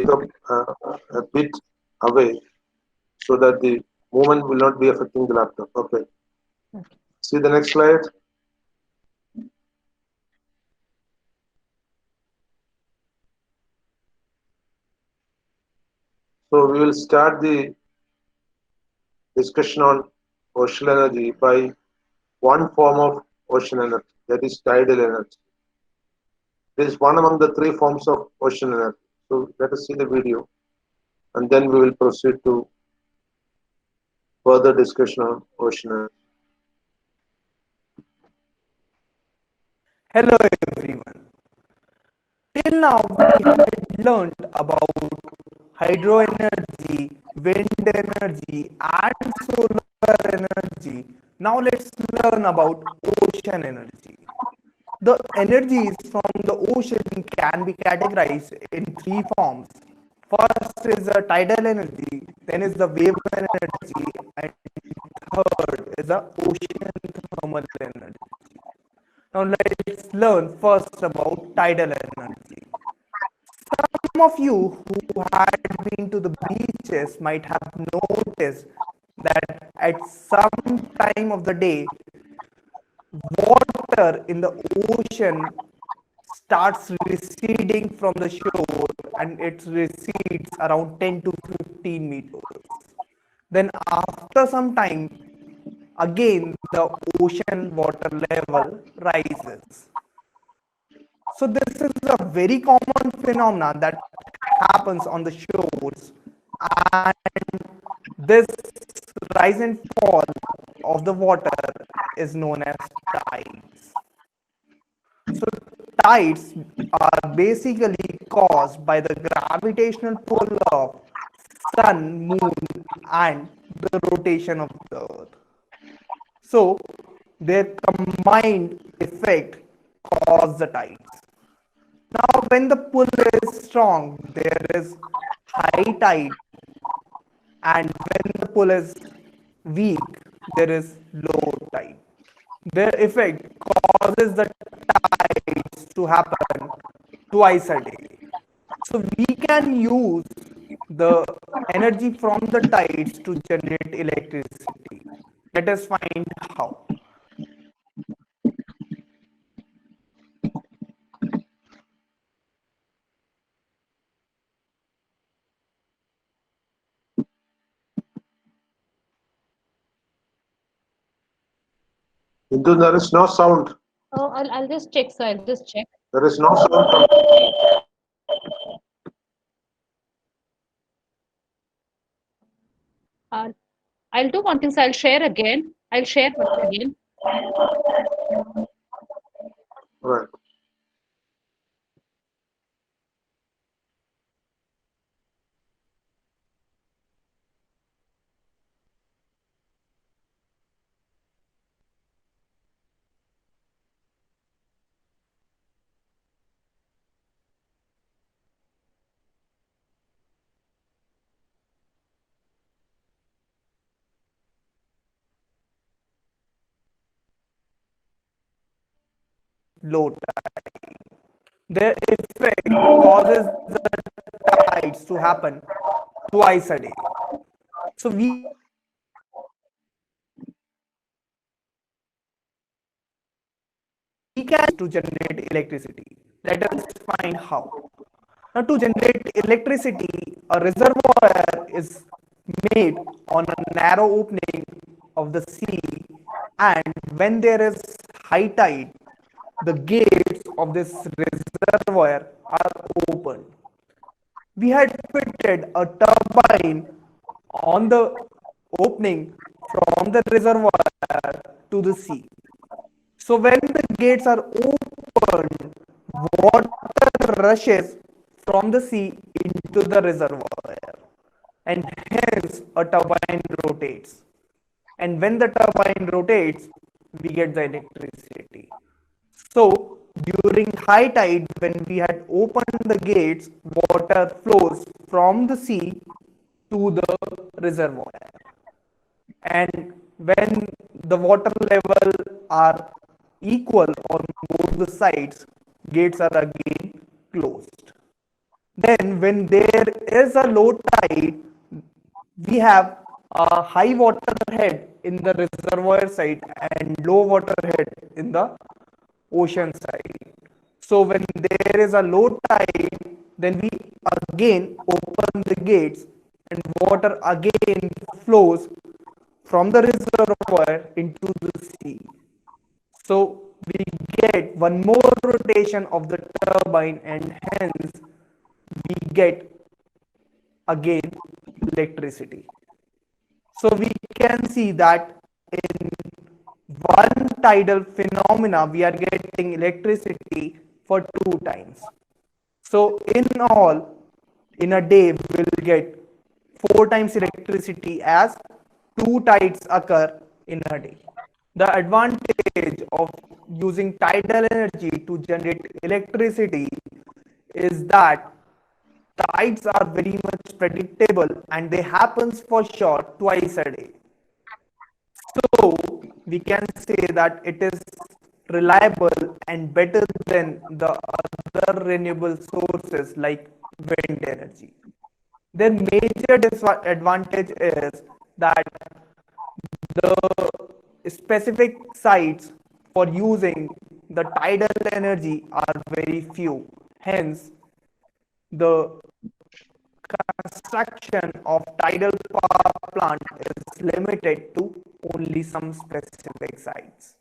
come a bit away so that the movement will not be affecting the laptop. Okay. Okay. See the next slide. So we will start the discussion on ocean energy by one form of ocean energy, that is tidal energy. It is one among the three forms of ocean energy. So let us see the video and then we will proceed to further discussion on ocean energy. Hello everyone. Till now we had learned about hydro energy, wind energy and solar energy. Now let's learn about ocean energy. The energies from the ocean can be categorized in three forms. First is the tidal energy, then is the wave energy, and third is the ocean thermal energy. Now let's learn first about tidal energy. Some of you who had been to the beaches might have noticed that at some time of the day, water in the ocean starts receding from the shore and it recedes around 10 to 15 meters. Then after some time, again the ocean water level rises. So this is a very common phenomenon that happens on the shores, and this rise and fall of the water is known as tides. So tides are basically caused by the gravitational pull of sun, moon, and the rotation of the earth. So their combined effect cause the tides. Now, when the pull is strong, there is high tide, and when the pull is weak, there is low tide. Their effect causes the tides to happen twice a day. So we can use the energy from the tides to generate electricity. Let us find how. Hindu, there is no sound. Oh, I'll just check. So I'll just check. There is no sound from. Uh, I'll do one thing. So I'll share again. I'll share once again. Right. Low tide. Their effect causes the tides to happen twice a day. So we can use to generate electricity. Let us find how. Now, to generate electricity, a reservoir is made on a narrow opening of the sea, and when there is high tide, the gates of this reservoir are opened. We had fitted a turbine on the opening from the reservoir to the sea. So when the gates are opened, water rushes from the sea into the reservoir, and hence a turbine rotates. And when the turbine rotates, we get the electricity. So during high tide, when we had opened the gates, water flows from the sea to the reservoir. And when the water level are equal on both the sides, gates are again closed. Then when there is a low tide, we have a high water head in the reservoir side and low water head in the ocean side. So when there is a low tide, then we again open the gates and water again flows from the reservoir into the sea. So we get one more rotation of the turbine and hence we get again electricity. So we can see that in one tidal phenomena we are getting electricity for 2 times. So in all, in a day we will get 4 times electricity as 2 tides occur in a day. The advantage of using tidal energy to generate electricity is that tides are very much predictable and they happens for sure twice a day. So we can say that it is reliable and better than the other renewable sources like wind energy. Their major disadvantage is that the specific sites for using the tidal energy are very few. Hence, the construction of tidal power plant is limited to only some specific sites.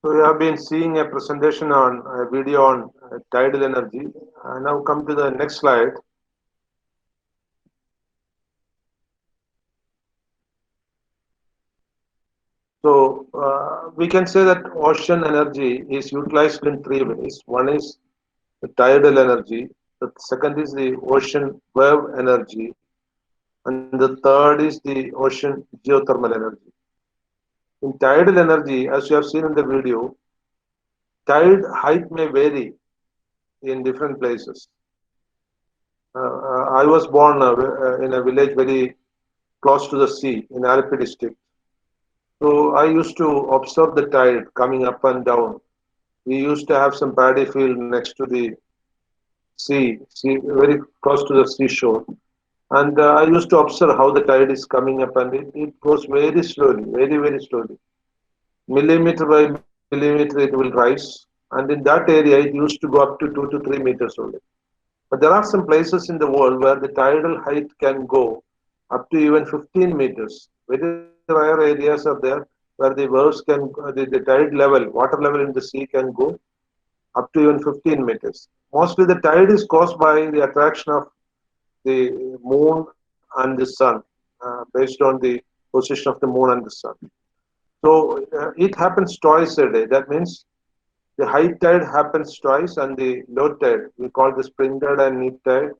So we have been seeing a presentation on a video on tidal energy. Now come to the next slide. So we can say that ocean energy is utilized in three ways. One is the tidal energy, the second is the ocean wave energy, and the third is the ocean geothermal energy. In tidal energy, as you have seen in the video, tide height may vary in different places. I was born in a village very close to the sea in Alleppey district. So I used to observe the tide coming up and down. We used to have some paddy field next to the sea, very close to the seashore. And I used to observe how the tide is coming up and it goes very slowly, very, very slowly. Millimeter by millimeter it will rise. And in that area, it used to go up to 2 to 3 meters only. But there are some places in the world where the tidal height can go up to even 15 meters. Very rare areas are there where the waves can, the tide level, water level in the sea can go up to even 15 meters. Mostly the tide is caused by the attraction of the moon and the sun, based on the position of the moon and the sun. So it happens twice a day. That means the high tide happens twice and the low tide, we call the spring tide and neap tide,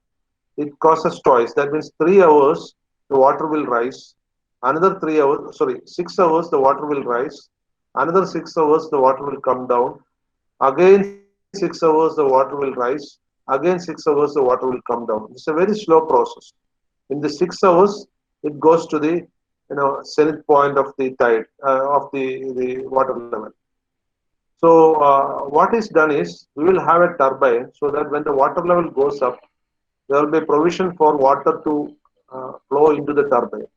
it causes twice. That means 3 hours the water will rise. Another 3 hours, sorry, 6 hours the water will rise. Another 6 hours the water will come down. Again 6 hours the water will rise. Again 6 hours the water will come down. It's a very slow process. In the 6 hours, it goes to the zenith point of the tide of the water level. So what is done is we will have a turbine so that when the water level goes up, there will be provision for water to flow into the turbine.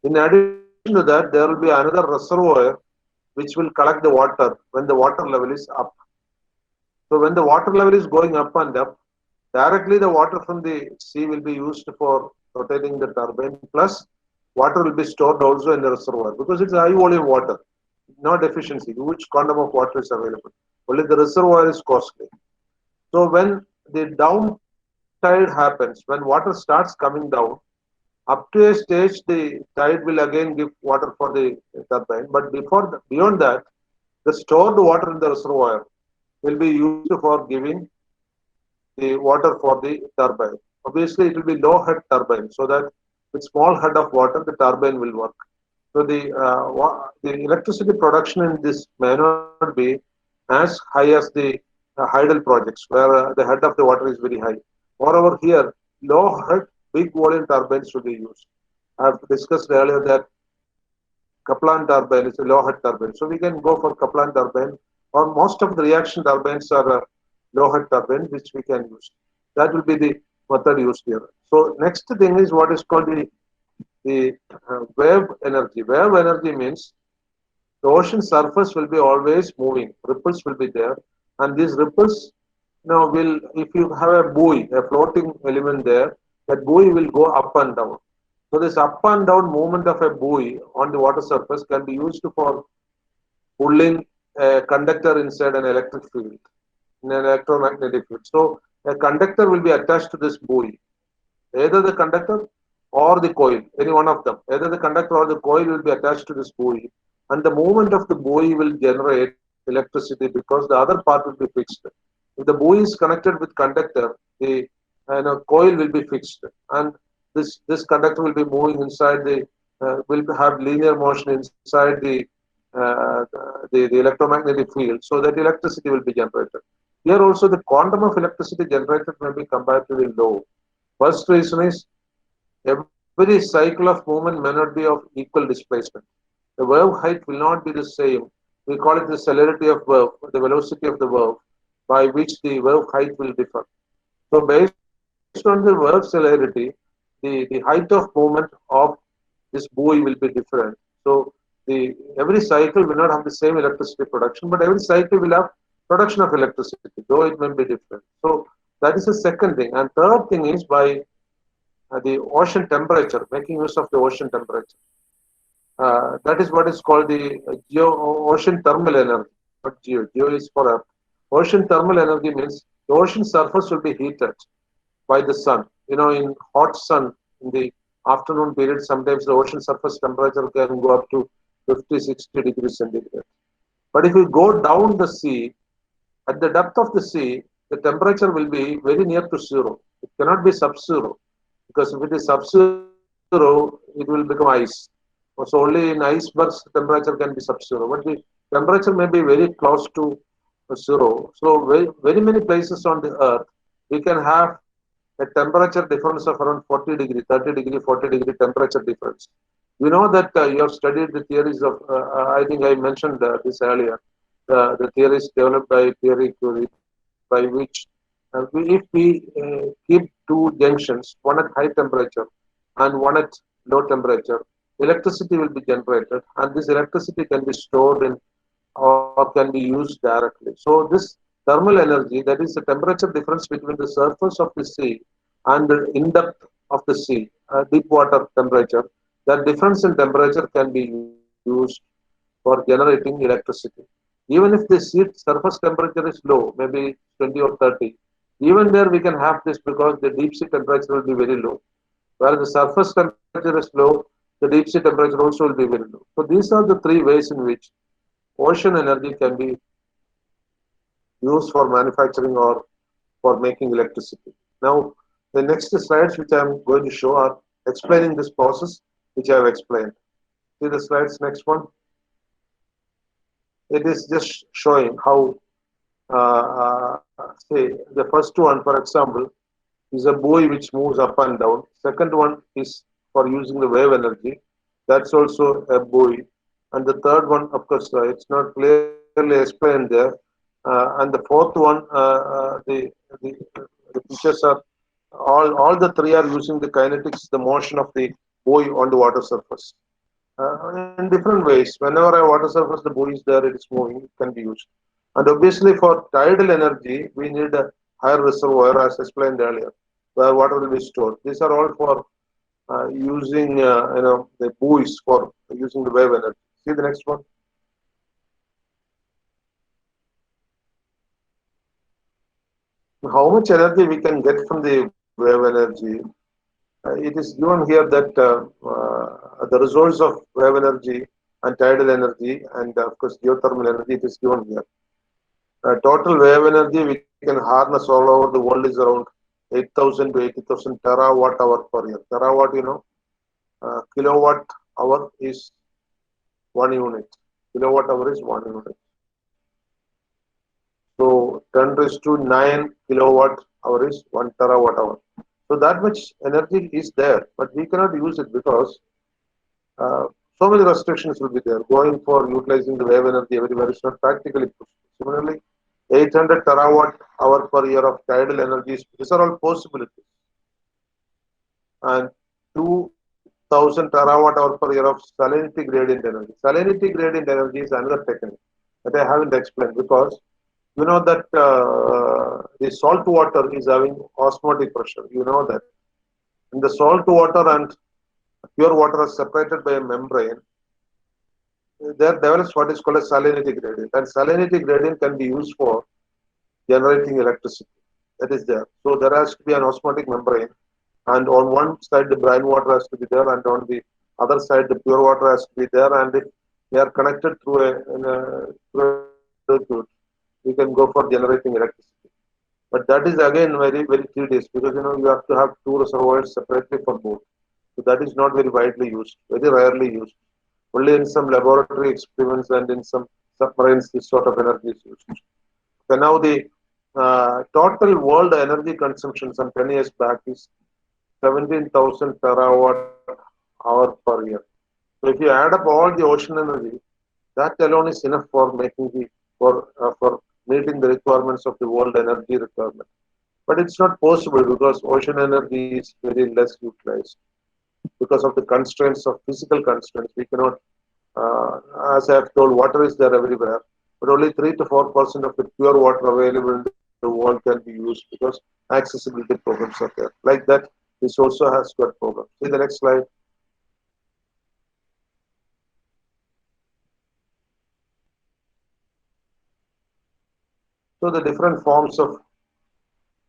In addition to that, there will be another reservoir which will collect the water when the water level is up. So when the water level is going up and up, directly the water from the sea will be used for rotating the turbine. Plus, water will be stored also in the reservoir because it's high volume water, no deficiency. Huge quantum of water is available. Only the reservoir is costly. So when the down tide happens, when water starts coming down, up to a stage the tide will again give water for the turbine. But beyond that, the stored water in the reservoir will be used for giving the water for the turbine. Obviously, it will be low head turbine so that with small head of water, the turbine will work. So the electricity production in this may not be as high as the hydel projects where the head of the water is very high. Moreover, here low head big volume turbines should be used. I have discussed earlier that Kaplan turbine is a low head turbine. So we can go for Kaplan turbine, or most of the reaction turbines are low head turbines, which we can use. That will be the method used here. So next thing is what is called the wave energy. Wave energy means the ocean surface will be always moving. Ripples will be there, and these ripples, will, if you have a buoy, a floating element there, that buoy will go up and down. So this up and down movement of a buoy on the water surface can be used for pulling a conductor inside an electric field, in an electromagnetic field. So a conductor will be attached to this buoy, either the conductor or the coil, any one of them. Either the conductor or the coil will be attached to this buoy, and the movement of the buoy will generate electricity because the other part will be fixed. If the buoy is connected with conductor, the coil will be fixed, and this conductor will be moving inside will have linear motion inside the electromagnetic field, so that electricity will be generated. Here also the quantum of electricity generated may be comparatively low. First reason is every cycle of movement may not be of equal displacement. The wave height will not be the same. We call it the celerity of wave, the velocity of the wave, by which the wave height will differ. So based on the wave celerity, the height of movement of this buoy will be different. So every cycle will not have the same electricity production, but every cycle will have production of electricity, though it may be different. So that is the second thing. And third thing is by the ocean temperature, making use of the ocean temperature. That is what is called the ocean thermal energy. Not geo. Geo is for Earth. Ocean thermal energy means the ocean surface will be heated by the sun. In hot sun, in the afternoon period, sometimes the ocean surface temperature can go up to 50, 60 degrees centigrade. But if you go down the sea, at the depth of the sea, the temperature will be very near to zero. It cannot be sub-zero, because if it is sub-zero, it will become ice. So only in icebergs temperature can be sub-zero, but the temperature may be very close to zero. So very many places on the earth, we can have a temperature difference of around 40 degree, 30 degree, 40 degree temperature difference. You know that you have studied the theories of, I think I mentioned this earlier, the theories developed by Pierre Curie, by which if we keep two junctions, one at high temperature and one at low temperature, electricity will be generated, and this electricity can be stored in or can be used directly. So this thermal energy, that is the temperature difference between the surface of the sea and the in depth of the sea, deep water temperature, that difference in temperature can be used for generating electricity. Even if the sea surface temperature is low, maybe 20 or 30, even there we can have this because the deep sea temperature will be very low. Where the surface temperature is low, the deep sea temperature also will be very low. So these are the three ways in which ocean energy can be used for manufacturing or for making electricity. Now, the next slides which I am going to show are explaining this process which I have explained. See the slides, next one. It is just showing how, say, the first one, for example, is a buoy which moves up and down. Second one is for using the wave energy. That's also a buoy. And the third one, of course, it's not clearly explained there. And the fourth one, the pictures are all the three are using the kinetics, the motion of the buoy on the water surface. In different ways. Whenever a water surface, the buoy is there, it is moving, it can be used. And obviously for tidal energy, we need a higher reservoir as explained earlier, where water will be stored. These are all for using the buoys for using the wave energy. See the next one. How much energy we can get from the wave energy? It is given here that the results of wave energy and tidal energy and of course geothermal energy, it is given here. Total wave energy we can harness all over the world is around 8,000 to 80,000 terawatt hour per year. Terawatt, kilowatt hour is 1 unit. Kilowatt hour is 1 unit. So 10 raised to 9 kilowatt hour is 1 terawatt hour. So that much energy is there, but we cannot use it because. So many restrictions will be there. Going for utilizing the wave energy everywhere is not practically possible. Similarly, 800 terawatt hour per year of tidal energies, these are all possibilities. And 2000 terawatt hour per year of salinity gradient energy. Salinity gradient energy is another technique that I haven't explained because you know that the salt water is having osmotic pressure. You know that. And the salt water and pure water are separated by a membrane. There develops what is called a salinity gradient. And salinity gradient can be used for generating electricity. That is there. So there has to be an osmotic membrane. And on one side, the brine water has to be there, and on the other side, the pure water has to be there. And if they are connected through a circuit, we can go for generating electricity. But that is again very, very tedious because you have to have two reservoirs separately for both. So that is not very widely used, very rarely used. Only in some laboratory experiments and in some submarines this sort of energy is used. So now the total world energy consumption some 10 years back is 17,000 terawatt hour per year. So if you add up all the ocean energy, that alone is enough for making for meeting the requirements of the world energy requirement. But it's not possible because ocean energy is very less utilized because of the constraints of physical constraints. We cannot, as I have told, water is there everywhere, but only 3 to 4% of the pure water available in the world can be used because accessibility problems are there. Like that, this also has got problems. See the next slide. So the different forms of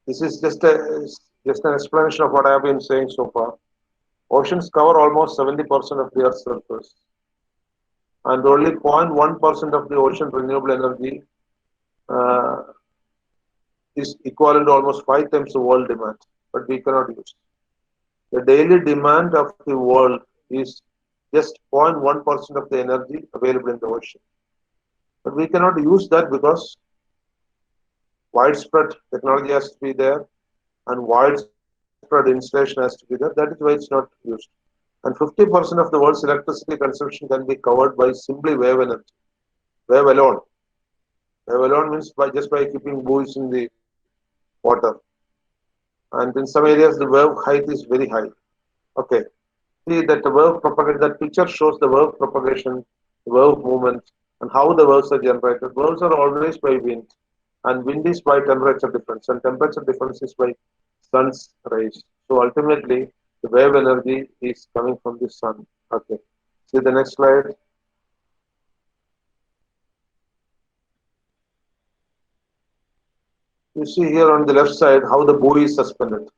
this is just an explanation of what I have been saying so far. Oceans cover almost 70% of the Earth's surface, and only 0.1% of the ocean renewable energy uh, is equivalent to almost 5 times the world demand, but we cannot use. The daily demand of the world is just 0.1% of the energy available in the ocean. But we cannot use that because widespread technology has to be there and widespread installation has to be there. That is why it's not used. And 50% of the world's electricity consumption can be covered by simply wave energy. Wave alone. Wave alone means by just by keeping buoys in the water. And in some areas the wave height is very high. Okay. See that the wave propagation, that picture shows the wave propagation, the wave movement, and how the waves are generated. Waves are always by wind, and wind is by temperature difference, and temperature difference is by sun's rays. So ultimately, the wave energy is coming from the sun. Okay. See the next slide. You see here on the left side how the buoy is suspended.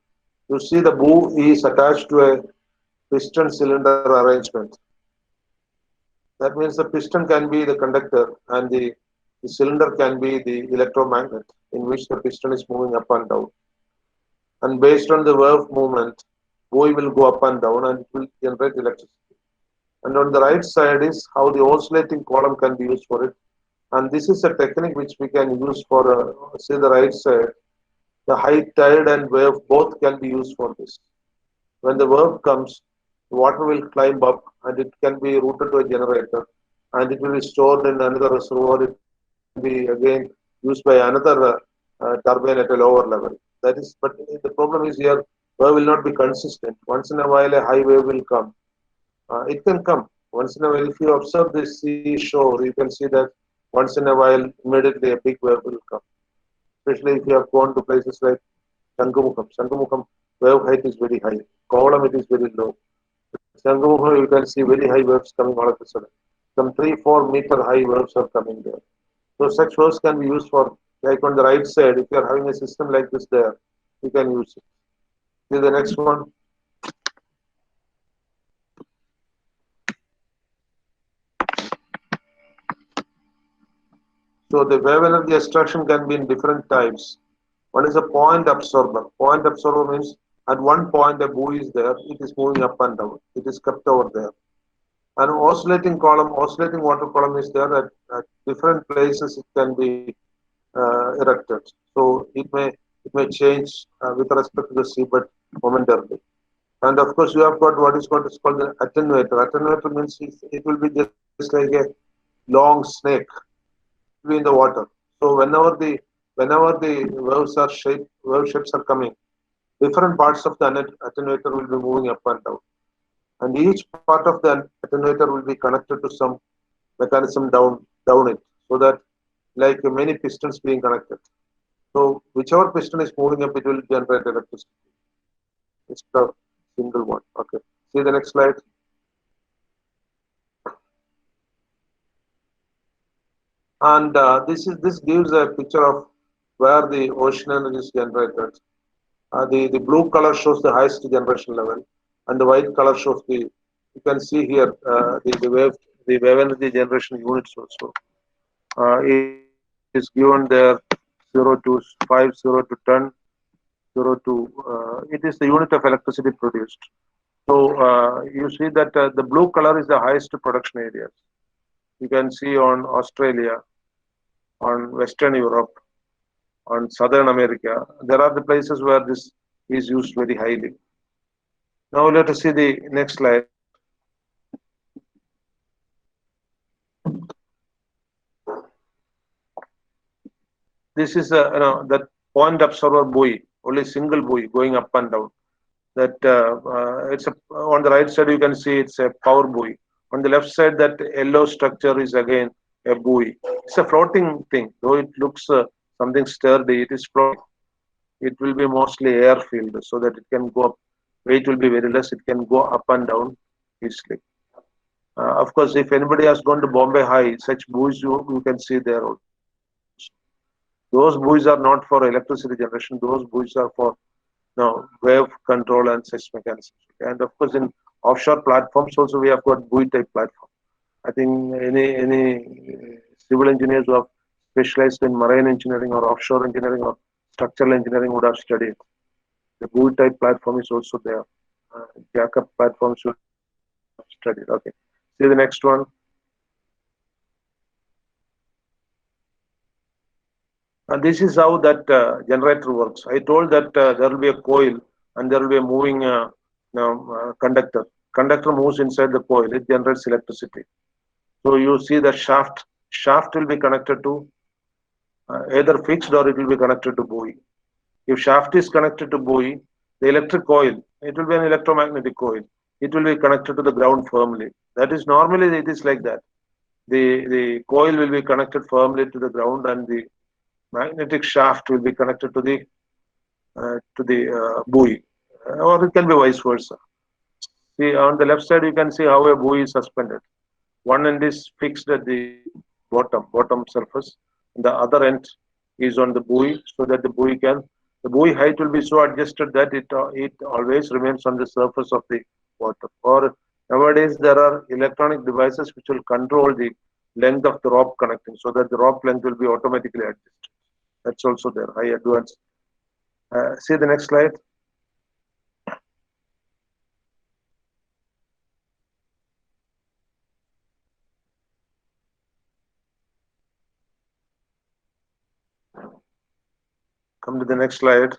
You see the buoy is attached to a piston cylinder arrangement. That means the piston can be the conductor and the cylinder can be the electromagnet in which the piston is moving up and down. And based on the wave movement, buoy will go up and down and it will generate electricity. And on the right side is how the oscillating column can be used for it. And this is a technique which we can use for, say the right side, the high tide and wave both can be used for this. When the wave comes, the water will climb up and it can be routed to a generator and it will be stored in another reservoir. It can be again used by another turbine at a lower level. That is, but the problem is here, wave will not be consistent. Once in a while, a high wave will come. It can come once in a while. If you observe the seashore, you can see that once in a while, immediately a big wave will come. Especially if you have gone to places like Sangumukham. Sangumukham wave height is very high. Kovalam it is very low. Sangumukham you can see very high waves coming all of a sudden. Some 3-4 meter high waves are coming there. So such waves can be used for, like on the right side, if you are having a system like this there, you can use it. See the next one. So the wave energy extraction can be in different types. One is a point absorber. Point absorber means at one point a buoy is there, it is moving up and down. It is kept over there. An oscillating column, oscillating water column is there at different places it can be erected. So it may change with respect to the sea, but momentarily. And of course, you have got what is called the attenuator. Attenuator means it will be just like a long snake be in the water. So whenever the wave shapes are coming, different parts of the attenuator will be moving up and down, and each part of the attenuator will be connected to some mechanism down it, so that like many pistons being connected. So whichever piston is moving up, it will generate electricity. It's the single one. Okay. See the next slide. And this gives a picture of where the ocean energy is generated. The blue color shows the highest generation level, and the white color shows the. You can see here the wave energy generation units also. It is given there 0 to 5, 0 to 10, 0 to. It is the unit of electricity produced. So you see that the blue color is the highest production areas. You can see on Australia, on Western Europe, on Southern America. There are the places where this is used very highly. Now let us see the next slide. This is that point observer buoy, only single buoy going up and down. That it's on the right side you can see it's a power buoy. On the left side that yellow structure is again a buoy. It's a floating thing, though it looks something sturdy. It is floating. It will be mostly air filled, so that it can go up. Weight will be very less. It can go up and down easily. Of course, if anybody has gone to Bombay High, such buoys you can see there also. Those buoys are not for electricity generation. Those buoys are for wave control and such mechanisms. And of course, in offshore platforms also we have got buoy type platform. I think any civil engineers who have specialized in marine engineering or offshore engineering or structural engineering would have studied. The buoy type platform is also there. Jack-up platforms should have studied. Okay. See the next one. And this is how that generator works. I told that there will be a coil and there will be a moving conductor. Conductor moves inside the coil. It generates electricity. So you see the shaft. Shaft will be connected to either fixed or it will be connected to buoy. If shaft is connected to buoy, the electric coil, it will be an electromagnetic coil. It will be connected to the ground firmly. That is normally it is like that. The coil will be connected firmly to the ground and the magnetic shaft will be connected to the buoy, or it can be vice versa. See on the left side you can see how a buoy is suspended. One end is fixed at the bottom surface, and the other end is on the buoy, so that the buoy height will be so adjusted that it always remains on the surface of the water. Or nowadays there are electronic devices which will control the length of the rope connecting, so that the rope length will be automatically adjusted. That's also there, high advanced. See the next slide. Come to the next slide.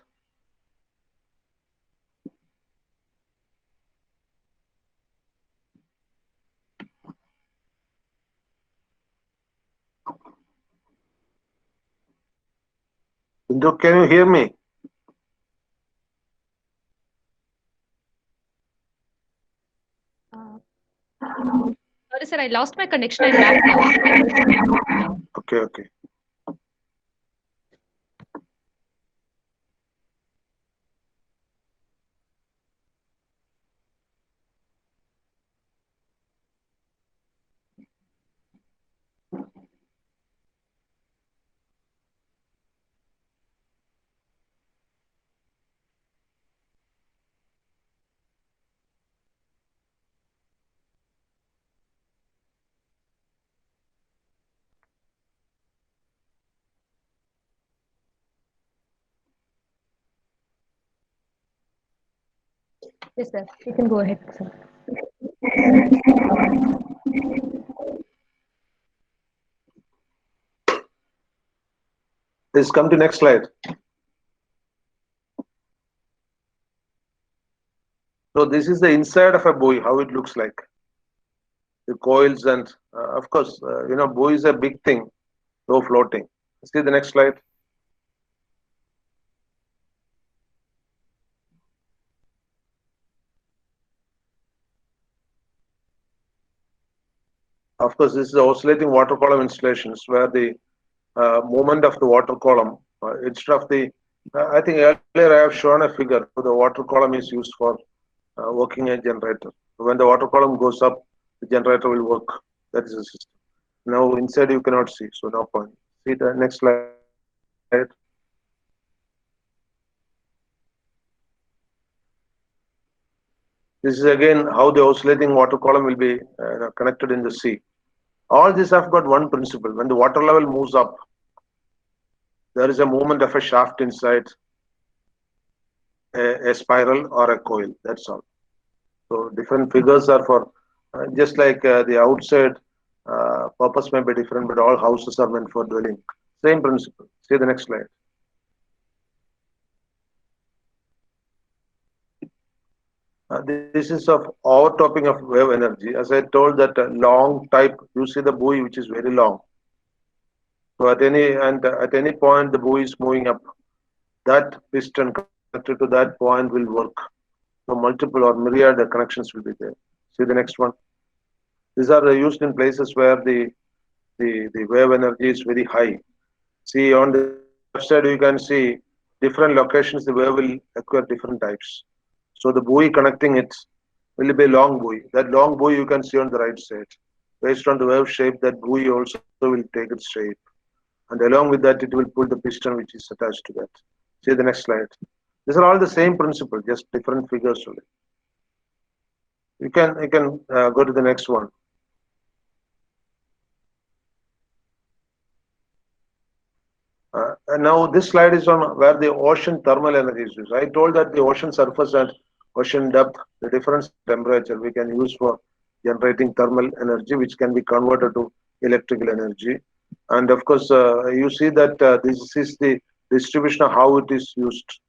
Bindu, can you hear me? Sorry, sir, I lost my connection. I'm back now. Okay. Yes, sir. You can go ahead, sir. Let's come to next slide. So this is the inside of a buoy, how it looks like. The coils and of course, buoy is a big thing, though floating. See the next slide. Of course, this is oscillating water column installations where the movement of the water column instead of the I think earlier I have shown a figure how the water column is used for working a generator. When the water column goes up, the generator will work. That is the system. Now inside you cannot see, so no point. See the next slide. This is again how the oscillating water column will be connected in the sea. All these have got one principle. When the water level moves up, there is a movement of a shaft inside a spiral or a coil. That's all. So different figures are for just like the outside purpose may be different, but all houses are meant for dwelling. Same principle. See the next slide. This is of overtopping of wave energy. As I told that long type, you see the buoy which is very long. So at any point the buoy is moving up. That piston connected to that point will work. So multiple or myriad connections will be there. See the next one. These are used in places where the wave energy is very high. See on the left side you can see different locations the wave will occur different types. So the buoy connecting it will be a long buoy. That long buoy you can see on the right side. Based on the wave shape, that buoy also will take its shape. And along with that, it will pull the piston which is attached to that. See the next slide. These are all the same principle, just different figures only. You can go to the next one. And now this slide is on where the ocean thermal energy is used. I told that the ocean surface and ocean depth, the difference temperature we can use for generating thermal energy, which can be converted to electrical energy. And of course, you see that this is the distribution of how it is used,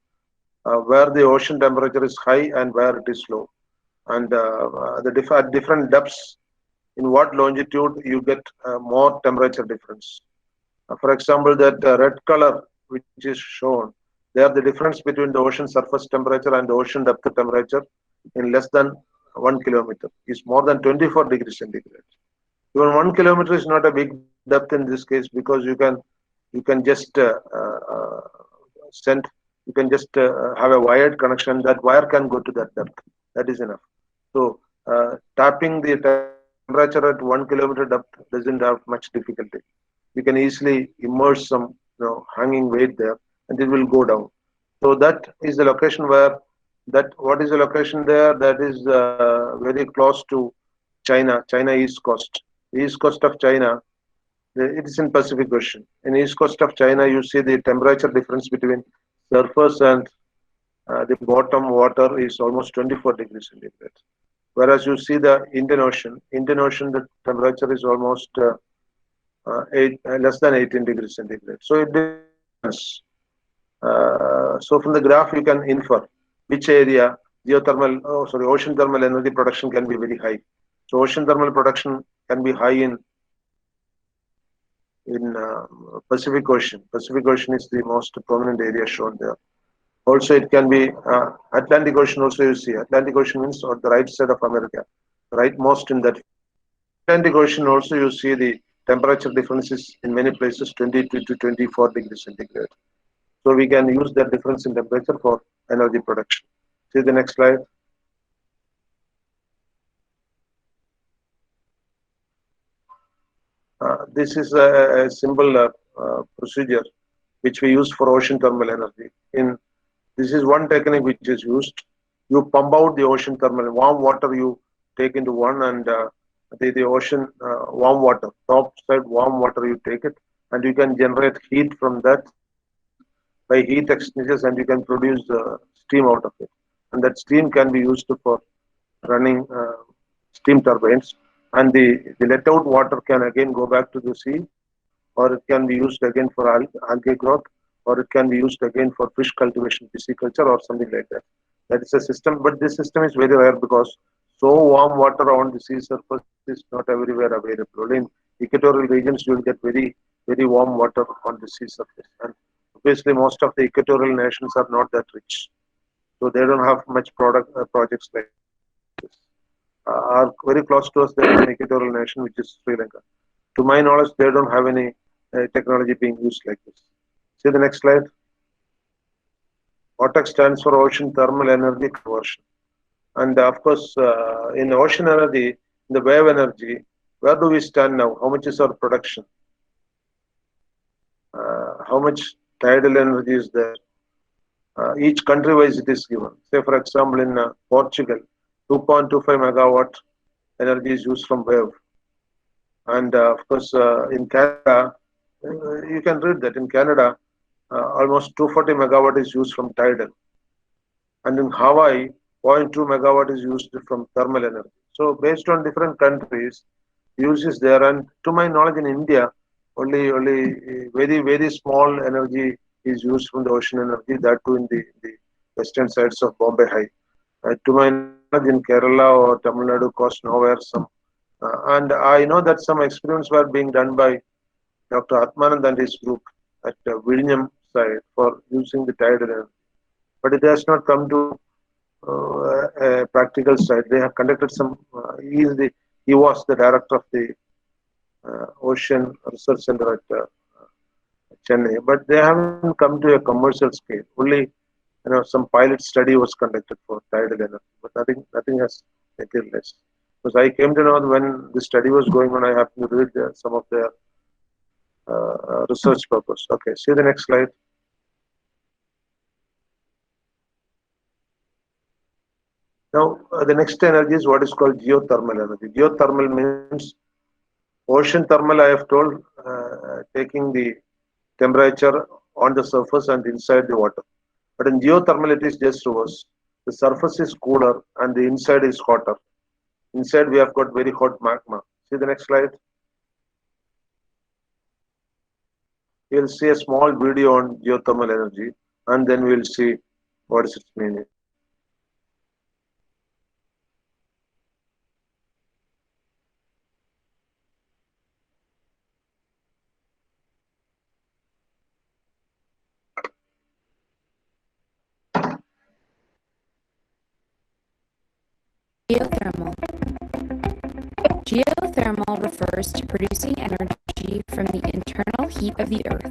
where the ocean temperature is high and where it is low. And at different depths, in what longitude you get more temperature difference. For example, that red color which is shown, they are the difference between the ocean surface temperature and the ocean depth temperature in less than 1 kilometer is more than 24 degrees centigrade. Even 1 kilometer is not a big depth in this case because you can just have a wired connection. That wire can go to that depth. That is enough. So tapping the temperature at 1 kilometer depth doesn't have much difficulty. You can easily immerse some hanging weight there and it will go down. So that is the location where what is the location there? That is very close to China East Coast. The East Coast of China, it is in Pacific Ocean. In East Coast of China, you see the temperature difference between surface and the bottom water is almost 24 degrees centigrade. Whereas you see the Indian Ocean, the temperature is almost less than 18 degrees centigrade. So it depends. So from the graph you can infer which area ocean thermal energy production can be very high. So ocean thermal production can be high in Pacific Ocean. Pacific Ocean is the most prominent area shown there. Also, it can be Atlantic Ocean. Also, you see Atlantic Ocean means on the right side of America, right most in that. Atlantic Ocean also you see the temperature differences in many places 22 to 24 degrees centigrade. So we can use that difference in temperature for energy production. See the next slide. This is a simple procedure which we use for ocean thermal energy. This is one technique which is used. You pump out the ocean thermal warm water. You take into one and the ocean warm water, top side warm water. You take it and you can generate heat from that by heat exchangers, and you can produce steam out of it. And that steam can be used for running steam turbines. And the let out water can again go back to the sea, or it can be used again for algae growth, or it can be used again for fish cultivation, pisciculture, or something like that. That is a system, but this system is very rare because so warm water on the sea surface is not everywhere available. Only in equatorial regions you will get very warm water on the sea surface. And obviously, most of the equatorial nations are not that rich, so they don't have much projects like this. Are very close to us. There is an equatorial nation which is Sri Lanka. To my knowledge, they don't have any technology being used like this. See the next slide. OTEC stands for Ocean Thermal Energy Conversion. And of course, in ocean energy, in the wave energy, where do we stand now? How much is our production? How much tidal energy is there? Each country wise it is given. Say, for example, in Portugal, 2.25 megawatt energy is used from wave. And of course, in Canada, you can read that in Canada, almost 240 megawatt is used from tidal. And in Hawaii, 0.2 megawatt is used from thermal energy. So based on different countries, use is there. And to my knowledge, in India, only very small energy is used from the ocean energy. That too in the western sides of Bombay High. To my knowledge, in Kerala or Tamil Nadu, coast nowhere some. And I know that some experiments were being done by Dr. Atmanand and his group at Vizhinjam side for using the tidal energy. But it has not come to a practical side. They have conducted some. He was the director of the Ocean Research Center at Chennai, but they haven't come to a commercial scale. Only some pilot study was conducted for tidal energy, but nothing has materialized. Because I came to know when the study was going on, I happened to read some of their research purpose. Okay, see the next slide. Now, the next energy is what is called geothermal energy. Geothermal means ocean thermal, I have told, taking the temperature on the surface and inside the water. But in geothermal, it is just reverse. The surface is cooler and the inside is hotter. Inside, we have got very hot magma. See the next slide. We'll see a small video on geothermal energy and then we'll see what is its meaning. Geothermal. Geothermal refers to producing energy from the internal heat of the Earth.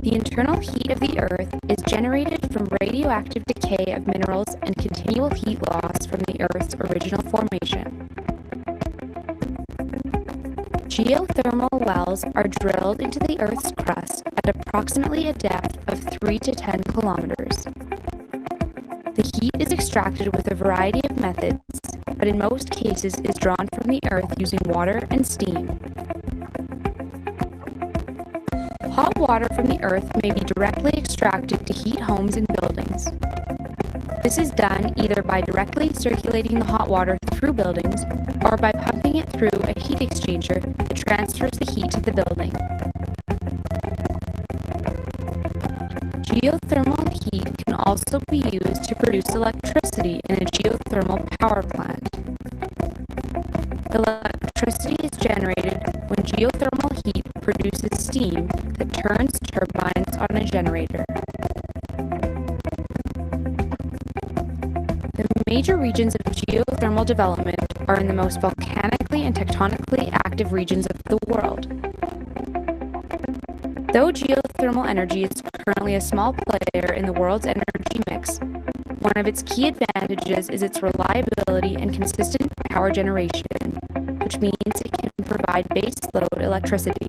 The internal heat of the Earth is generated from radioactive decay of minerals and continual heat loss from the Earth's original formation. Geothermal wells are drilled into the Earth's crust at approximately a depth of 3 to 10 kilometers. The heat is extracted with a variety of methods, but in most cases is drawn from the earth using water and steam. Hot water from the earth may be directly extracted to heat homes and buildings. This is done either by directly circulating the hot water through buildings or by pumping it through a heat exchanger that transfers the heat to the building. Geothermal heat can also be used to produce electricity in a geothermal power plant. Electricity is generated when geothermal heat produces steam that turns turbines on a generator. The major regions of geothermal development are in the most volcanically and tectonically active regions of the world. Though geothermal energy is currently a small player in the world's energy mix, one of its key advantages is its reliability and consistent power generation, which means it can provide baseload electricity.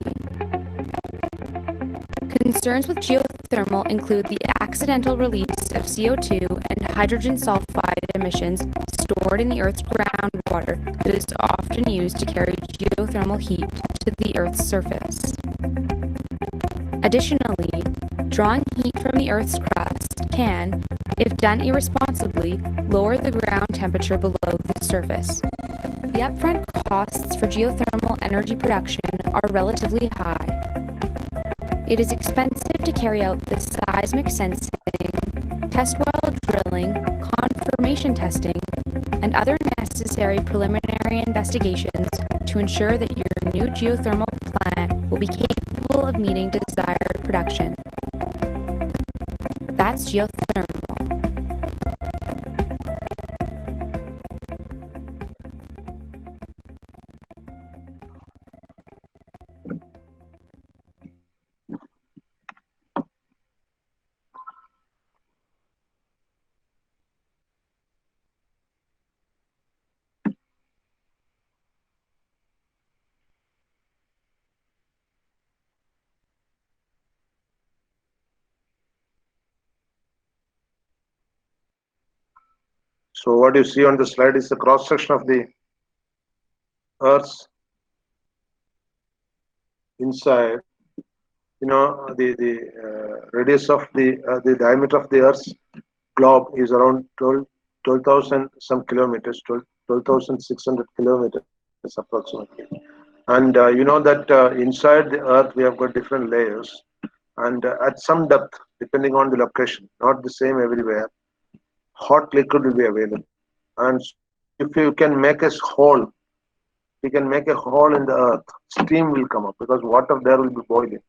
Concerns with geothermal include the accidental release of CO2 and hydrogen sulfide emissions stored in the Earth's groundwater that is often used to carry geothermal heat to the Earth's surface. Additionally, drawing heat from the Earth's crust can, if done irresponsibly, lower the ground temperature below the surface. The upfront costs for geothermal energy production are relatively high. It is expensive to carry out the seismic sensing, test well drilling, radiation testing, and other necessary preliminary investigations to ensure that your new geothermal plant will be capable of meeting desired production. That's geothermal. So what you see on the slide is the cross section of the Earth's inside. The radius of the diameter of the Earth's globe is around 12,000 some kilometers, 12,600 kilometers approximately. And you know that inside the Earth we have got different layers, and at some depth, depending on the location, not the same everywhere, hot liquid will be available. And if you can make a hole, you can make a hole in the earth, steam will come up because water there will be boiling.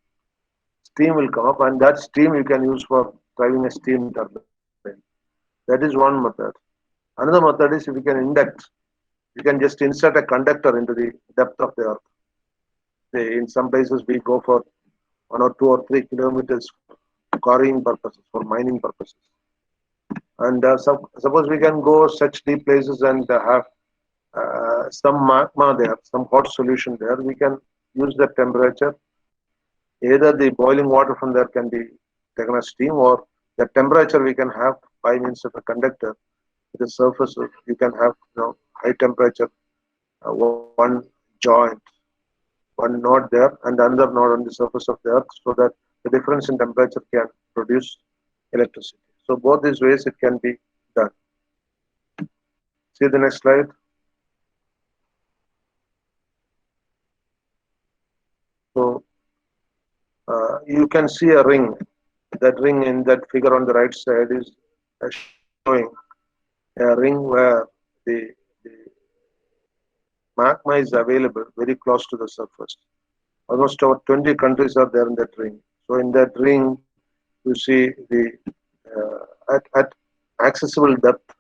Steam will come up, and that steam you can use for driving a steam turbine. That is one method. Another method is if you can induct, you can just insert a conductor into the depth of the earth. Say in some places we go for 1 or 2 or 3 kilometers for quarrying purposes, for mining purposes. And suppose we can go such deep places and have some magma there, some hot solution there, we can use the temperature. Either the boiling water from there can be taken as steam, or the temperature we can have by means of a conductor. The surface you can have high temperature, one joint, one node there and another node on the surface of the earth, so that the difference in temperature can produce electricity. So both these ways it can be done. See the next slide. So you can see a ring. That ring in that figure on the right side is showing a ring where the magma is available very close to the surface. Almost about 20 countries are there in that ring. So in that ring, you see the at accessible depth,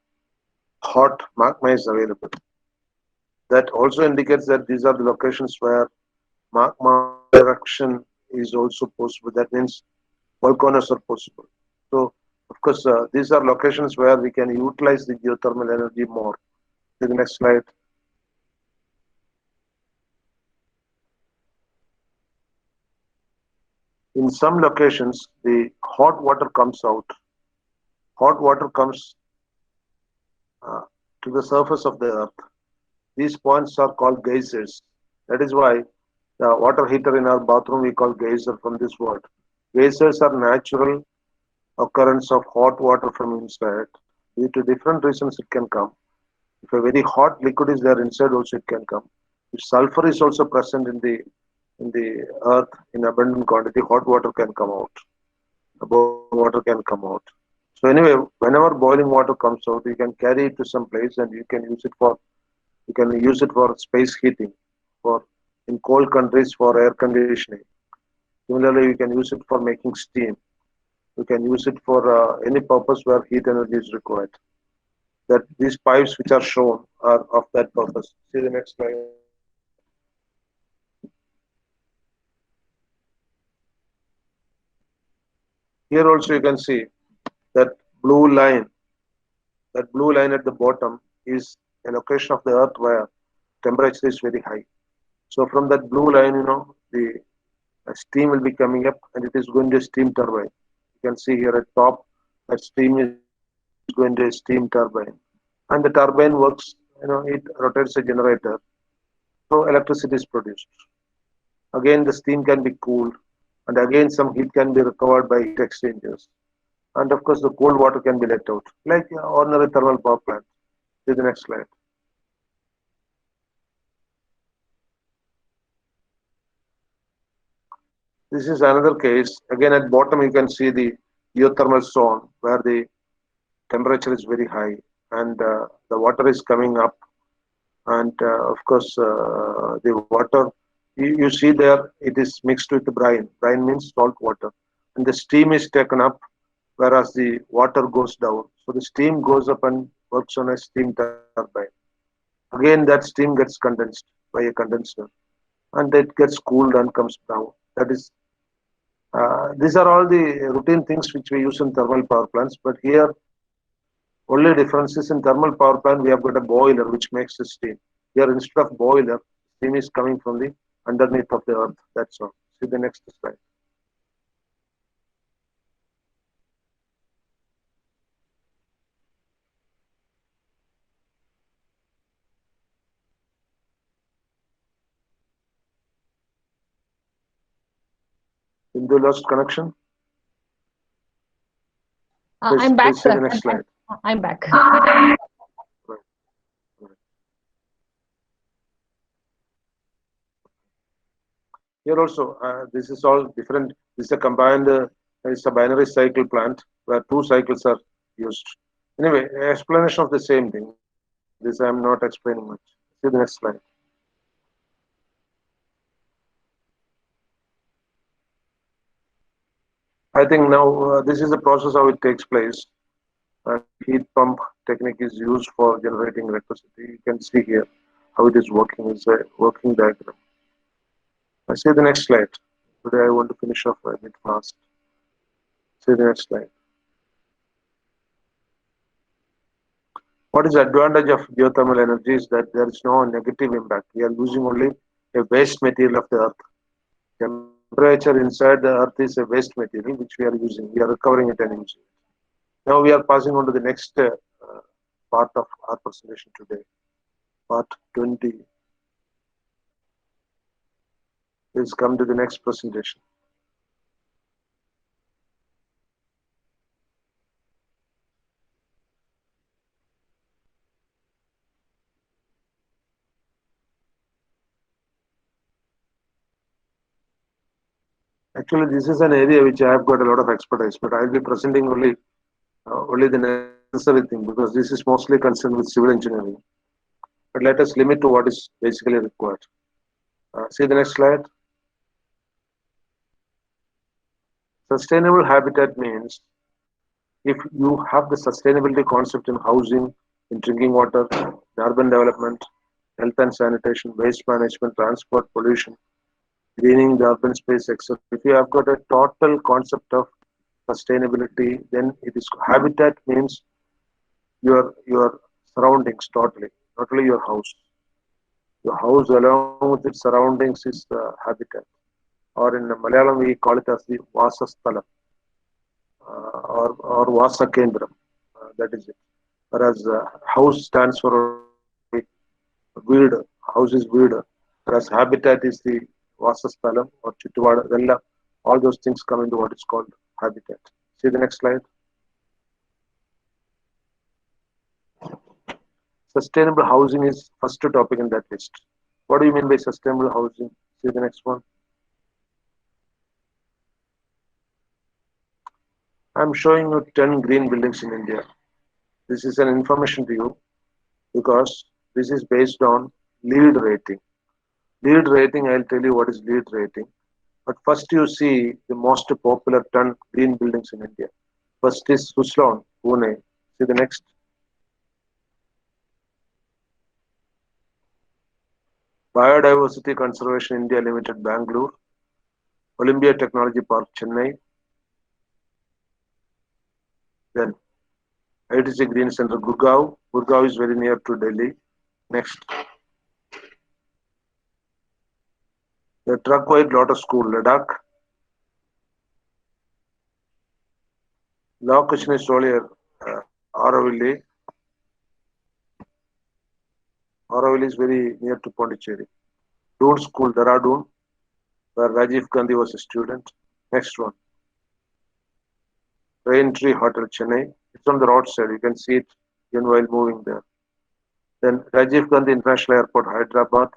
hot magma is available. That also indicates that these are the locations where magma eruption is also possible. That means volcanoes are possible. So, of course, these are locations where we can utilize the geothermal energy more. See the next slide. In some locations, the hot water comes out. Hot water comes to the surface of the earth. These points are called geysers. That is why the water heater in our bathroom we call geyser from this word. Geysers are natural occurrence of hot water from inside. Due to different reasons it can come. If a very hot liquid is there inside also it can come. If sulfur is also present in the earth in abundant quantity, hot water can come out. Water can come out. So anyway, whenever boiling water comes out, you can carry it to some place and you can use it for space heating, for in cold countries for air conditioning. Similarly, you can use it for making steam. You can use it for any purpose where heat energy is required. That these pipes which are shown are of that purpose. See the next slide. Here also you can see that blue line. That blue line at the bottom is a location of the earth where temperature is very high. So from that blue line, the steam will be coming up and it is going to a steam turbine. You can see here at top that steam is going to a steam turbine. And the turbine works, it rotates a generator. So electricity is produced. Again, the steam can be cooled. And again, some heat can be recovered by heat exchangers. And of course, the cold water can be let out, like ordinary thermal power plant. See the next slide. This is another case. Again, at bottom, you can see the geothermal zone where the temperature is very high. and the water is coming up, and of course the water you see there, it is mixed with brine. Brine means salt water, and the steam is taken up, whereas the water goes down. So the steam goes up and works on a steam turbine. Again, that steam gets condensed by a condenser, and it gets cooled and comes down. That is, these are all the routine things which we use in thermal power plants. But here, only difference is in thermal power plant we have got a boiler which makes the steam. Here, instead of boiler, steam is coming from the underneath of the earth. That's all. See the next slide. Hindu lost connection. I'm back, Please see the sir. next slide. I'm back. Right, right. Here also, this is all different. This is a combined, it's a binary cycle plant where two cycles are used. Anyway, explanation of the same thing. This I am not explaining much. See the next slide. I think now this is the process how it takes place. Heat pump technique is used for generating electricity. You can see here how it is working. It's a working diagram. I see the next slide. Today I want to finish off a bit fast. See the next slide. What is the advantage of geothermal energy is that there is no negative impact. We are using only a waste material of the earth. Temperature inside the earth is a waste material which we are using. We are recovering it and using it. Now we are passing on to the next part of our presentation today. Part 20. Please come to the next presentation. Actually, this is an area which I have got a lot of expertise, but I'll be presenting only the necessary thing because this is mostly concerned with civil engineering. But let us limit to what is basically required. See the next slide. Sustainable habitat means if you have the sustainability concept in housing, in drinking water, in urban development, health and sanitation, waste management, transport, pollution, greening the urban space, etc. If you have got a total concept of sustainability, then it is habitat means your surroundings totally, not only your house. Your house along with its surroundings is the habitat. Or in Malayalam we call it as the Vasasthalam or Vasa Kendram. That is it. Whereas house stands for weed, house is weed, whereas habitat is the Vasasthalam or Chituvada, Vella, all those things come into what is called habitat. See the next slide. Sustainable housing is first topic in that list. What do you mean by sustainable housing? See the next one. I'm showing you 10 green buildings in India. This is an information to you because this is based on LEED rating. LEED rating, I'll tell you what is LEED rating. But first you see the most popular 10 green buildings in India. First is Suzlon, Pune. See the next. Biodiversity Conservation India Limited, Bangalore. Olympia Technology Park, Chennai. Then ITC Green Center, Gurgaon. Gurgaon is very near to Delhi. Next. The Truck-White Lotus School, Ladakh. Law Kushni Solier, Auroville. Auroville is very near to Pondicherry. Doon School, Dehradun, where Rajiv Gandhi was a student. Next one. Raintree Hotel, Chennai. It's on the roadside. You can see it even while moving there. Then Rajiv Gandhi International Airport, Hyderabad.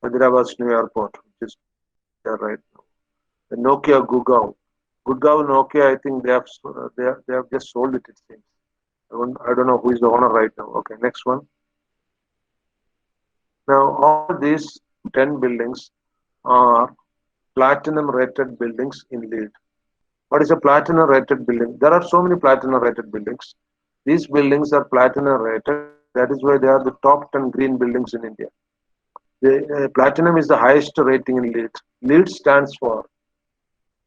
Hyderabad's new airport, which is there right now. The Nokia Gurgaon. Gurgaon Nokia, I think they have just sold it, it seems. I don't know who is the owner right now. Okay, next one. Now, all these 10 buildings are platinum rated buildings in LEED. What is a platinum rated building? There are so many platinum rated buildings. These buildings are platinum rated. That is why they are the top 10 green buildings in India. Platinum is the highest rating in LEED. LEED stands for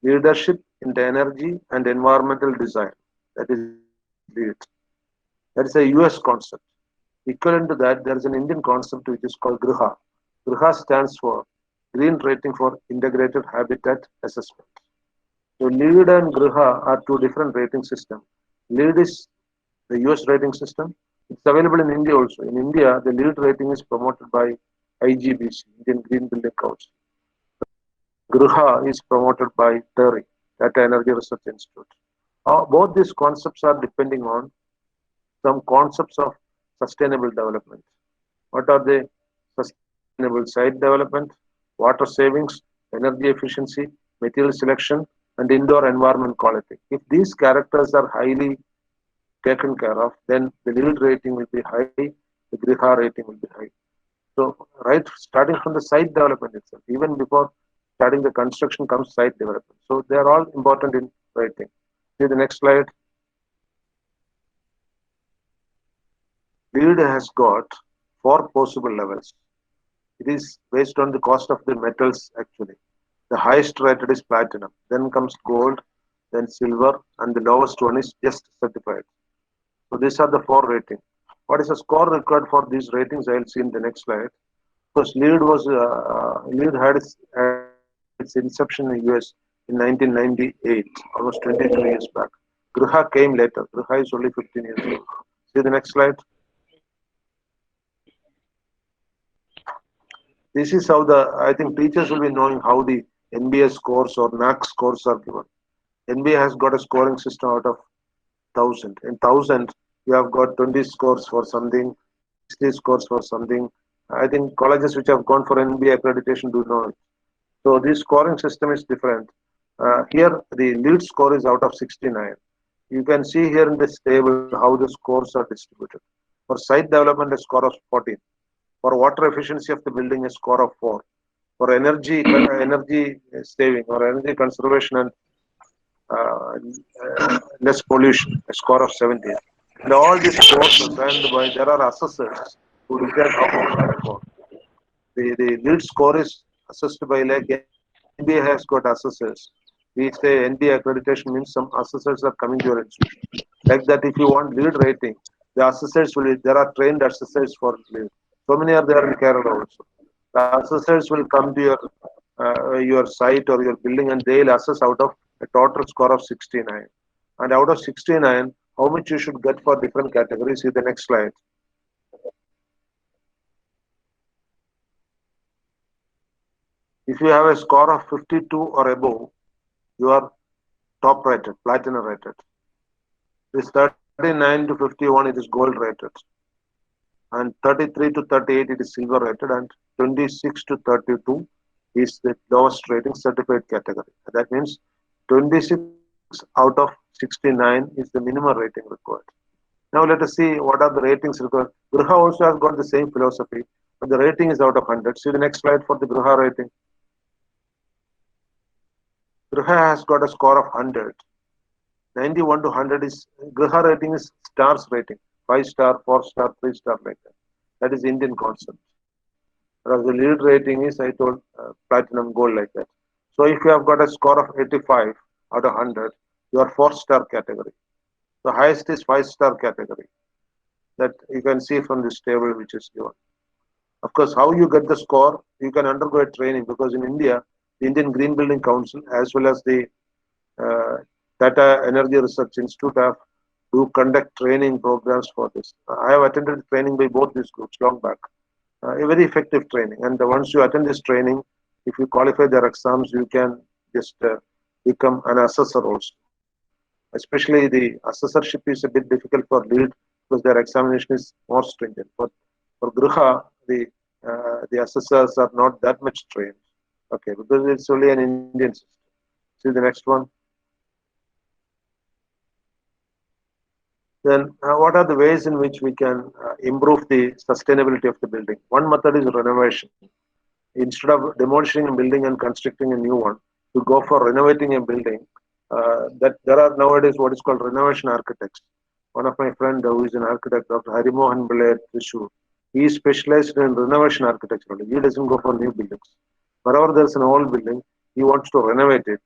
Leadership in the Energy and Environmental Design. That is LEED. That is a US concept. Equivalent to that, there is an Indian concept which is called GRIHA. GRIHA stands for Green Rating for Integrated Habitat Assessment. So LEED and GRIHA are two different rating systems. LEED is the US rating system. It's available in India also. In India, the LEED rating is promoted by IGBC, Indian Green Building Council. GRIHA is promoted by TERI, Data Energy Research Institute. Both these concepts are depending on some concepts of sustainable development. What are the sustainable site development, water savings, energy efficiency, material selection, and indoor environment quality? If these characters are highly taken care of, then the LEED rating will be high, the GRIHA rating will be high. So, right, starting from the site development itself, even before starting the construction comes site development. So, they are all important in rating. See the next slide. LEED has got 4 possible levels. It is based on the cost of the metals actually. The highest rated is platinum, then comes gold, then silver, and the lowest one is just certified. So these are the 4 ratings. What is the score required for these ratings? I will see in the next slide. Because LEED had its inception in the US in 1998, almost 22 years back. GRIHA came later. GRIHA is only 15 years old. See the next slide. This is how I think teachers will be knowing how the NBA scores or NAAC scores are given. NBA has got a scoring system out of 1000. In 1000, you have got 20 scores for something, 60 scores for something. I think colleges which have gone for NBA accreditation do know it. So this scoring system is different. Here, the LEED score is out of 69. You can see here in this table how the scores are distributed. For site development, a score of 14. For water efficiency of the building, a score of 4. For energy saving or energy conservation and less pollution, a score of 17. And all these scores assigned by, there are assessors who look at how to score. The LEED score is assessed by, like NBA has got assessors. We say NBA accreditation means some assessors are coming to your institution. Like that, if you want LEED rating, the assessors will, there are trained assessors for LEED. So many are there in Kerala also. The assessors will come to your site or your building and they'll assess out of a total score of 69. And out of 69, how much you should get for different categories? See the next slide. If you have a score of 52 or above, you are top rated, platinum rated. This 39 to 51, it is gold rated. And 33 to 38, it is silver rated. And 26 to 32 is the lowest rating certified category. That means 26 out of 69 is the minimum rating required. Now let us see what are the ratings required. GRIHA also has got the same philosophy, but the rating is out of 100. See the next slide for the GRIHA rating. GRIHA has got a score of 100. 91 to 100 is, GRIHA rating is stars rating. 5-star, 4-star, 3-star like that. That is Indian concept. Whereas the LEED rating is, I told, platinum gold like that. So if you have got a score of 85 out of 100, you are 4-star category. The highest is 5-star category. That you can see from this table which is given. Of course, how you get the score, you can undergo a training because in India, the Indian Green Building Council as well as the Data Energy Research Institute do conduct training programs for this. I have attended training by both these groups long back. A very effective training. And once you attend this training, if you qualify their exams, you can just become an assessor also. Especially the assessorship is a bit difficult for LEED because their examination is more stringent. But for GRIHA, the assessors are not that much trained. Okay, because it's only an Indian system. See the next one. Then, what are the ways in which we can improve the sustainability of the building? One method is renovation. Instead of demolishing a building and constructing a new one, to go for renovating a building. That there are nowadays what is called renovation architects. One of my friend who is an architect, Dr. Harimohan Pillai Trishur, he is specialized in renovation architecture. He doesn't go for new buildings. Wherever there's an old building, he wants to renovate it,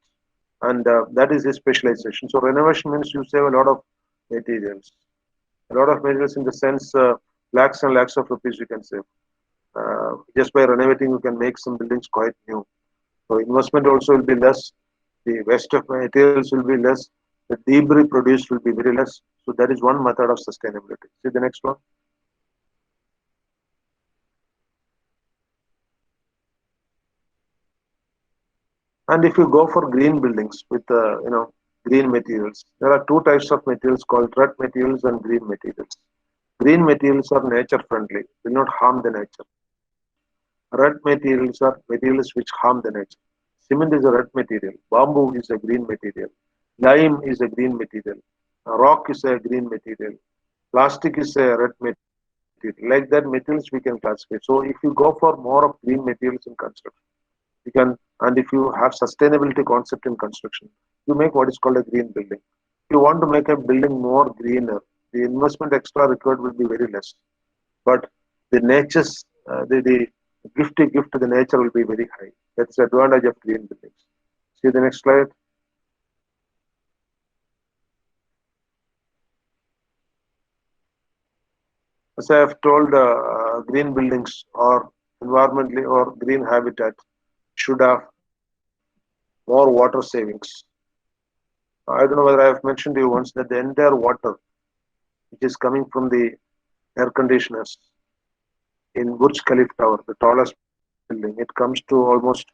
and that is his specialization. So renovation means you save a lot of materials, a lot of materials in the sense lakhs and lakhs of rupees you can save. Just by renovating, you can make some buildings quite new. So investment also will be less. The waste of materials will be less. The debris produced will be very less. So that is one method of sustainability. See the next one. And if you go for green buildings with green materials, there are two types of materials called red materials and green materials. Green materials are nature friendly, will not harm the nature. Red materials are materials which harm the nature. Cement is a red material. Bamboo is a green material. Lime is a green material. Rock is a green material. Plastic is a red material. Like that, materials we can classify. So if you go for more of green materials in construction, you can, and if you have sustainability concept in construction, you make what is called a green building. If you want to make a building more greener, the investment extra required will be very less. But the nature's the gift you give to the nature will be very high. That's the advantage of green buildings. See the next slide. As I have told, green buildings or environmentally or green habitat should have more water savings. I don't know whether I have mentioned to you once that the entire water which is coming from the air conditioners in Burj Khalifa Tower, the tallest building, it comes to almost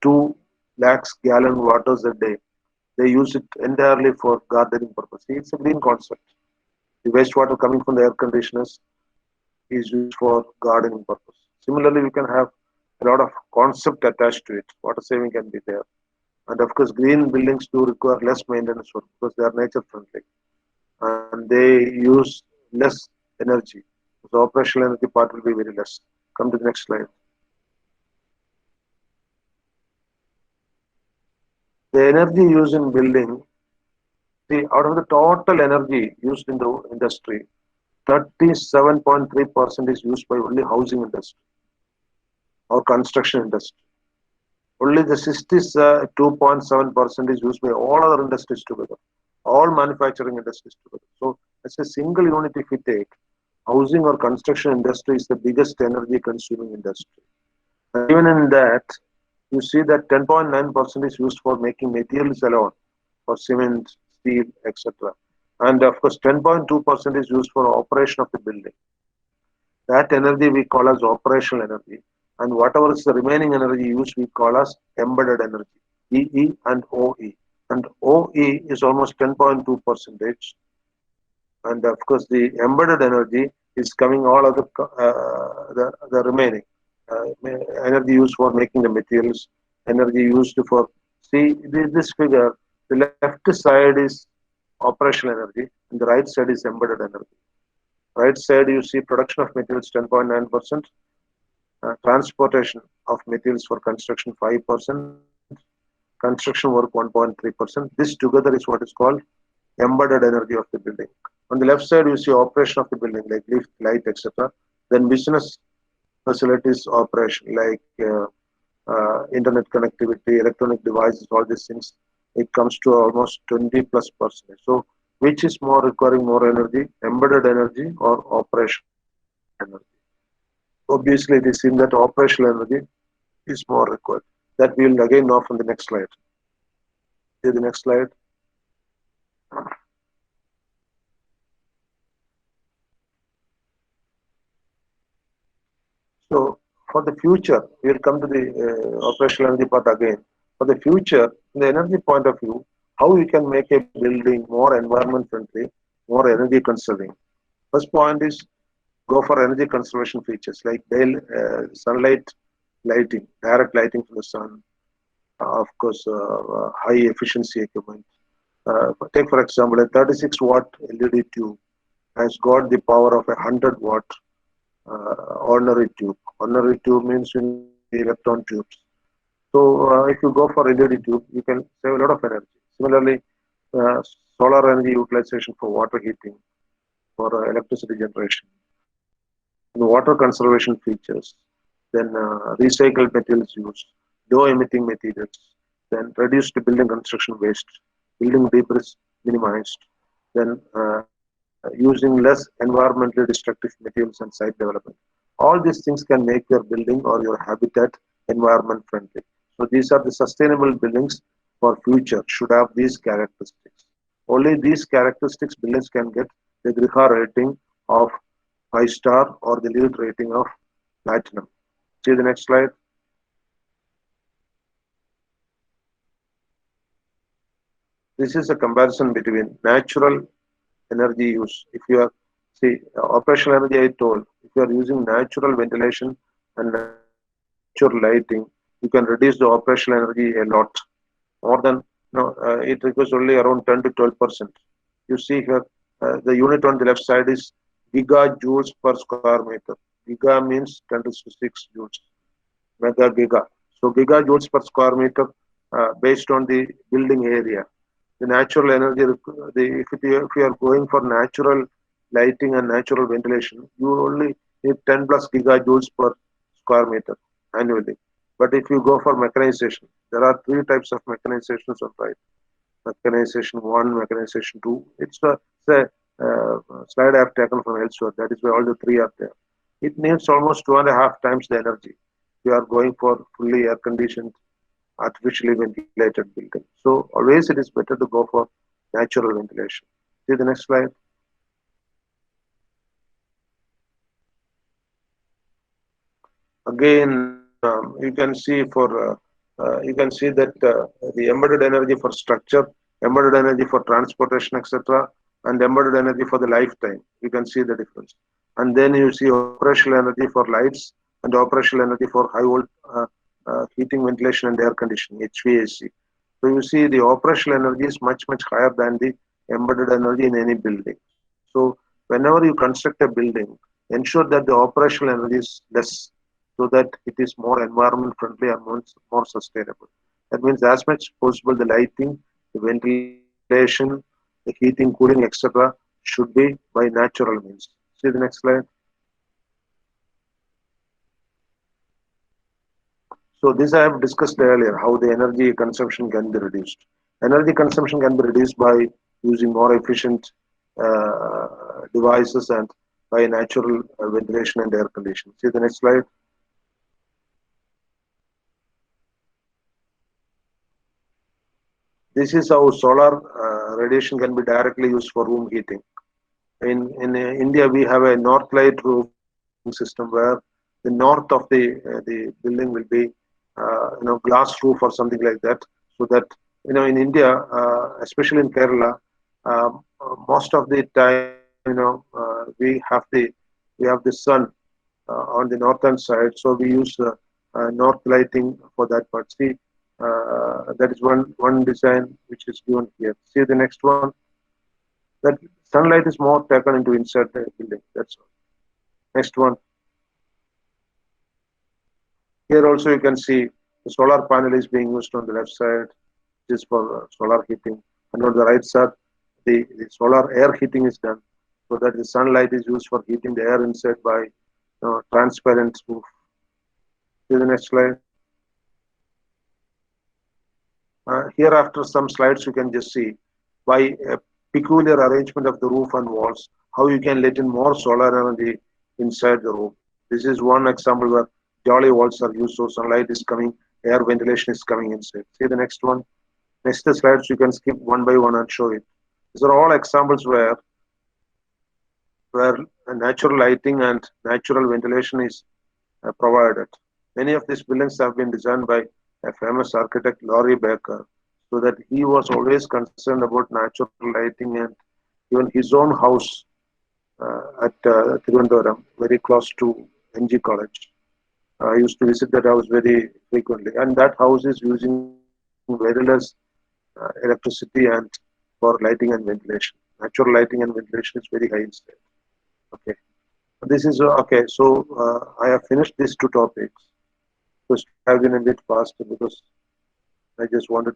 2 lakhs gallon waters a day. They use it entirely for gardening purpose. See, it's a green concept. The wastewater coming from the air conditioners is used for gardening purpose. Similarly, we can have a lot of concept attached to it. Water saving can be there. And of course, green buildings do require less maintenance work because they are nature friendly and they use less energy. So operational energy part will be very less. Come to the next slide. The energy used in building, see, out of the total energy used in the industry, 37.3% is used by only housing industry or construction industry. Only the 62.7% is used by all other industries together, all manufacturing industries together. So as a single unit, if we take, housing or construction industry is the biggest energy consuming industry. And even in that, you see that 10.9% is used for making materials alone, for cement, steel, etc. And of course, 10.2% is used for operation of the building. That energy we call as operational energy. And whatever is the remaining energy used, we call as embedded energy, EE and OE. And OE is almost 10.2 percentage. And of course, the embedded energy is coming all of the remaining energy used for making the materials, energy used for, see this figure, the left side is operational energy and the right side is embedded energy. Right side you see production of materials 10.9%, transportation of materials for construction 5%, construction work 1.3%. This together is what is called embedded energy of the building. On the left side, you see operation of the building like lift, light, etc. Then business facilities operation like internet connectivity, electronic devices, all these things. It comes to almost 20+%. So, which is more requiring more energy, embedded energy or operational energy? Obviously, it is seen that operational energy is more required. That we will again know from the next slide. See the next slide. So for the future, we will come to the operational energy part again. For the future, from the energy point of view, how we can make a building more environment friendly, more energy conserving. First point is go for energy conservation features like sunlight lighting, direct lighting from the sun, of course, high efficiency equipment, Take for example, a 36 watt LED tube has got the power of a 100 watt ordinary tube. Ordinary tube means in the electron tubes. So if you go for LED tube, you can save a lot of energy. Similarly, uh, solar energy utilization for water heating, for electricity generation, and water conservation features, then recycled materials used, low emitting materials, then reduced building construction waste, building debris minimized, then using less environmentally destructive materials and site development. All these things can make your building or your habitat environment friendly. So these are the sustainable buildings for future should have these characteristics. Only these characteristics buildings can get the Griha rating of 5 star or the LEED rating of platinum. See the next slide. This is a comparison between natural energy use. If you are, see, operational energy I told, if you are using natural ventilation and natural lighting, you can reduce the operational energy a lot. More than, it requires only around 10 to 12%. You see here, the unit on the left side is gigajoules per square meter. Giga means 10 to 6 joules, mega giga. So gigajoules per square meter based on the building area. The natural energy, if you are going for natural lighting and natural ventilation, you only need 10 plus gigajoules per square meter annually. But if you go for mechanization, there are three types of mechanizations on right. Mechanization 1, mechanization 2. It's a slide I have taken from elsewhere. That is why all the three are there. It needs almost 2.5 times the energy. You are going for fully air conditioned, artificially ventilated building. So always it is better to go for natural ventilation. See the next slide. Again, you can see that the embedded energy for structure, embedded energy for transportation, etc., and embedded energy for the lifetime. You can see the difference. And then you see operational energy for lights and operational energy for high volt heating, ventilation, and air conditioning (HVAC). So you see the operational energy is much higher than the embedded energy in any building. So whenever you construct a building, ensure that the operational energy is less, so that it is more environment friendly and more sustainable. That means as much as possible the lighting, the ventilation, the heating, cooling, etc. should be by natural means. See the next slide. So this I have discussed earlier, how the energy consumption can be reduced. Energy consumption can be reduced by using more efficient devices and by natural ventilation and air conditioning. See the next slide. This is how solar radiation can be directly used for room heating. In India, we have a north light roof system where the north of the building will be glass roof or something like that, so that in India, especially in Kerala, most of the time we have the sun on the northern side, so we use north lighting for that part. See, that is one design which is given here. See the next one. That sunlight is more taken into inside the building. That's all. Next one. Here also you can see the solar panel is being used on the left side. This is for solar heating, and on the right side, the solar air heating is done, so that the sunlight is used for heating the air inside by transparent roof. See the next slide. Here, after some slides, you can just see by a peculiar arrangement of the roof and walls, how you can let in more solar energy inside the room. This is one example where jolly walls are used, so sunlight is coming, air ventilation is coming inside. See the next one. Next slides, you can skip one by one and show it. These are all examples where natural lighting and natural ventilation is provided. Many of these buildings have been designed by a famous architect, Laurie Baker, so that he was always concerned about natural lighting, and even his own house at Trivandrum, very close to NG College. I used to visit that house very frequently, and that house is using very less electricity and for lighting and ventilation. Natural lighting and ventilation is very high in state. Okay. This is okay. So I have finished these two topics. Because I have been a bit faster because I just wanted